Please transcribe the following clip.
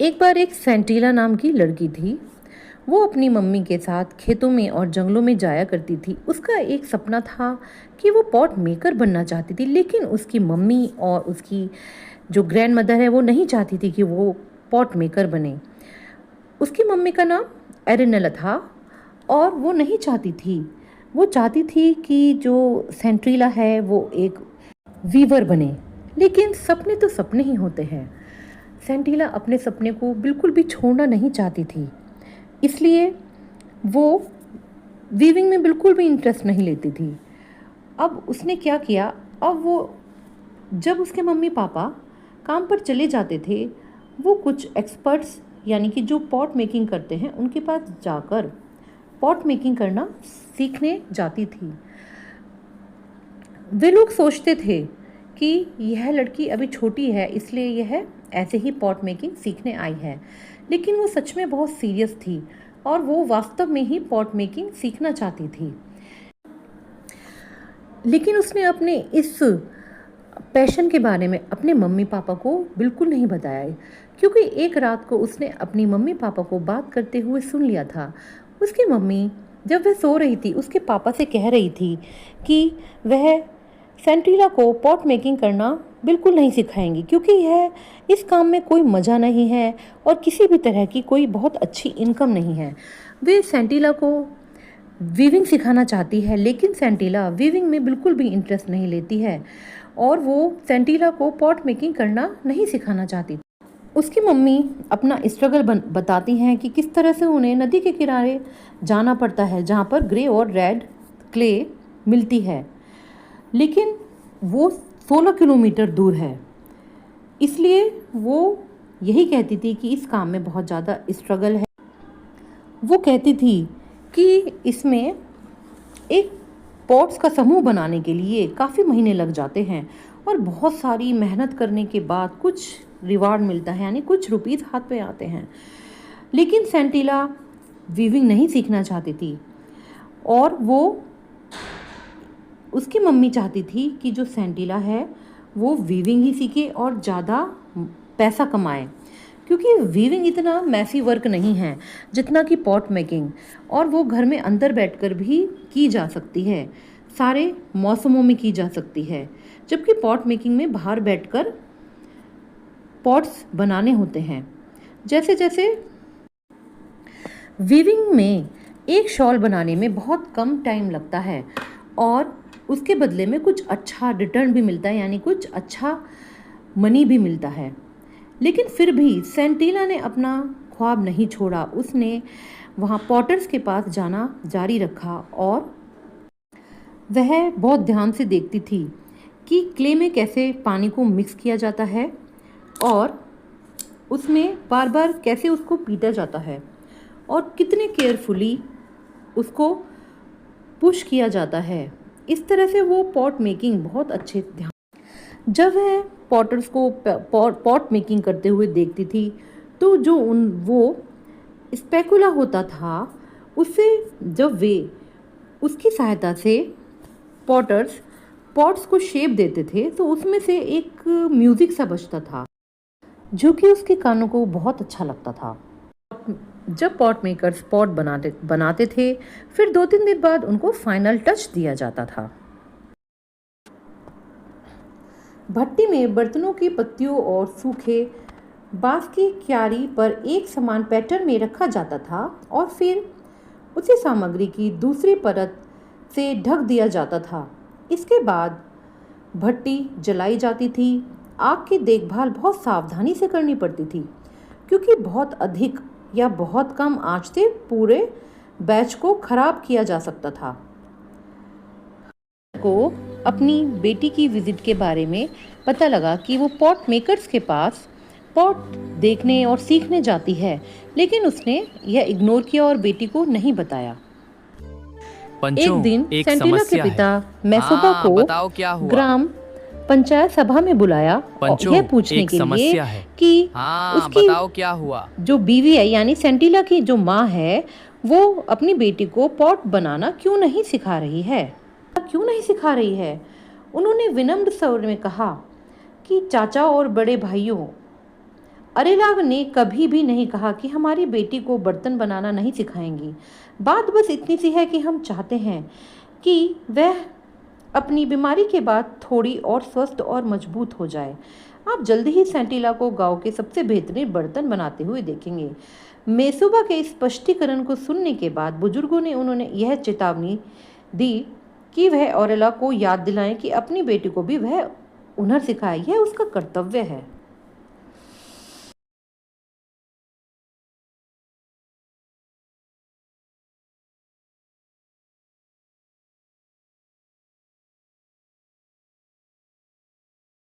एक बार एक सेंटीला नाम की लड़की थी। वो अपनी मम्मी के साथ खेतों में और जंगलों में जाया करती थी। उसका एक सपना था कि वो पॉट मेकर बनना चाहती थी, लेकिन उसकी मम्मी और उसकी जो ग्रैंड मदर है वो नहीं चाहती थी कि वो पॉट मेकर बने। उसकी मम्मी का नाम एरिनेला था और वो नहीं चाहती थी। वो चाहती थी कि जो सेंट्रीला है वो एक वीवर बने। लेकिन सपने तो सपने ही होते हैं। सेंटीला अपने सपने को बिल्कुल भी छोड़ना नहीं चाहती थी, इसलिए वो वीविंग में बिल्कुल भी इंटरेस्ट नहीं लेती थी। अब उसने क्या किया, अब वो जब उसके मम्मी पापा काम पर चले जाते थे, वो कुछ एक्सपर्ट्स यानी कि जो पॉट मेकिंग करते हैं उनके पास जाकर पॉट मेकिंग करना सीखने जाती थी। वे लोग सोचते थे कि यह लड़की अभी छोटी है, इसलिए यह ऐसे ही पॉट मेकिंग सीखने आई है। लेकिन वो सच में बहुत सीरियस थी और वो वास्तव में ही पॉट मेकिंग सीखना चाहती थी। लेकिन उसने अपने इस पैशन के बारे में अपने मम्मी पापा को बिल्कुल नहीं बताया, क्योंकि एक रात को उसने अपनी मम्मी पापा को बात करते हुए सुन लिया था। उसकी मम्मी जब वह सो रही थी उसके पापा से कह रही थी कि वह सेंट्रीला को पॉट मेकिंग करना बिल्कुल नहीं सिखाएंगी, क्योंकि यह इस काम में कोई मज़ा नहीं है और किसी भी तरह की कोई बहुत अच्छी इनकम नहीं है। वे सेंटीला को वीविंग सिखाना चाहती है, लेकिन सेंटीला वीविंग में बिल्कुल भी इंटरेस्ट नहीं लेती है और वो सेंटीला को पॉट मेकिंग करना नहीं सिखाना चाहती। उसकी मम्मी अपना स्ट्रगल बताती हैं कि किस तरह से उन्हें नदी के किनारे जाना पड़ता है जहाँ पर ग्रे और रेड क्ले मिलती है, लेकिन वो 16 किलोमीटर दूर है। इसलिए वो यही कहती थी कि इस काम में बहुत ज़्यादा स्ट्रगल है। वो कहती थी कि इसमें एक पॉट्स का समूह बनाने के लिए काफ़ी महीने लग जाते हैं और बहुत सारी मेहनत करने के बाद कुछ रिवार्ड मिलता है, यानी कुछ रुपीस हाथ पे आते हैं। लेकिन सेंटीला वीविंग नहीं सीखना चाहती थी और वो उसकी मम्मी चाहती थी कि जो सेंटीला है वो वीविंग ही सीखे और ज़्यादा पैसा कमाए, क्योंकि वीविंग इतना मैसी वर्क नहीं है जितना कि पॉट मेकिंग, और वो घर में अंदर बैठकर भी की जा सकती है, सारे मौसमों में की जा सकती है। जबकि पॉट मेकिंग में बाहर बैठकर पॉट्स बनाने होते हैं। जैसे जैसे वीविंग में एक शॉल बनाने में बहुत कम टाइम लगता है और उसके बदले में कुछ अच्छा रिटर्न भी मिलता है, यानी कुछ अच्छा मनी भी मिलता है। लेकिन फिर भी सेंटीला ने अपना ख्वाब नहीं छोड़ा। उसने वहाँ पॉटर्स के पास जाना जारी रखा और वह बहुत ध्यान से देखती थी कि क्ले में कैसे पानी को मिक्स किया जाता है और उसमें बार बार कैसे उसको पीटा जाता है और कितने केयरफुली उसको पुश किया जाता है। इस तरह से वो पॉट मेकिंग बहुत अच्छे ध्यान। जब वह पॉटर्स को पॉट मेकिंग करते हुए देखती थी तो जो वो स्पैकुला होता था उससे जब वे उसकी सहायता से पॉट्स को शेप देते थे तो उसमें से एक म्यूज़िक सा बजता था जो कि उसके कानों को बहुत अच्छा लगता था। जब पॉट मेकर्स पॉट बनाते थे फिर 2-3 दिन बाद उनको फाइनल टच दिया जाता था। भट्टी में बर्तनों की पत्तियों और सूखे बांस की क्यारी पर एक समान पैटर्न में रखा जाता था और फिर उसी सामग्री की दूसरी परत से ढक दिया जाता था। इसके बाद भट्टी जलाई जाती थी। आग की देखभाल बहुत सावधानी से करनी पड़ती थी, क्योंकि बहुत अधिक या बहुत कम आंच से पूरे बैच को खराब किया जा सकता था। को अपनी बेटी की विजिट के बारे में पता लगा कि वो पॉट मेकर्स के पास पॉट देखने और सीखने जाती है, लेकिन उसने यह इग्नोर किया और बेटी को नहीं बताया। एक दिन सेंटीला के पिता मैसोबा को बताओ क्या हुआ? ग्राम पंचायत सभा में बुलाया और यह पूछने के लिए कि उसकी बताओ क्या हुआ? जो बीवी है यानी सेंटीला की जो माँ है वो अपनी बेटी को पॉट बनाना क्यों नहीं सिखा रही है। उन्होंने विनम्र स्वर में कहा कि चाचा और बड़े भाइयों, अरेला ने कभी भी नहीं कहा कि हमारी बेटी को बर्तन बनाना नहीं सिखाएंगी। बात बस इतनी सी है कि हम चाहते हैं कि वह अपनी बीमारी के बाद थोड़ी और स्वस्थ और मजबूत हो जाए। आप जल्दी ही सेंटिला को गांव के सबसे बेहतरीन बर्तन बनाते हुए देखेंगे। मेसुबा के स्पष्टीकरण को सुनने के बाद बुजुर्गों ने उन्होंने यह चेतावनी दी कि वह औरेला को याद दिलाएं कि अपनी बेटी को भी वह हुनर सिखाए, यह उसका कर्तव्य है।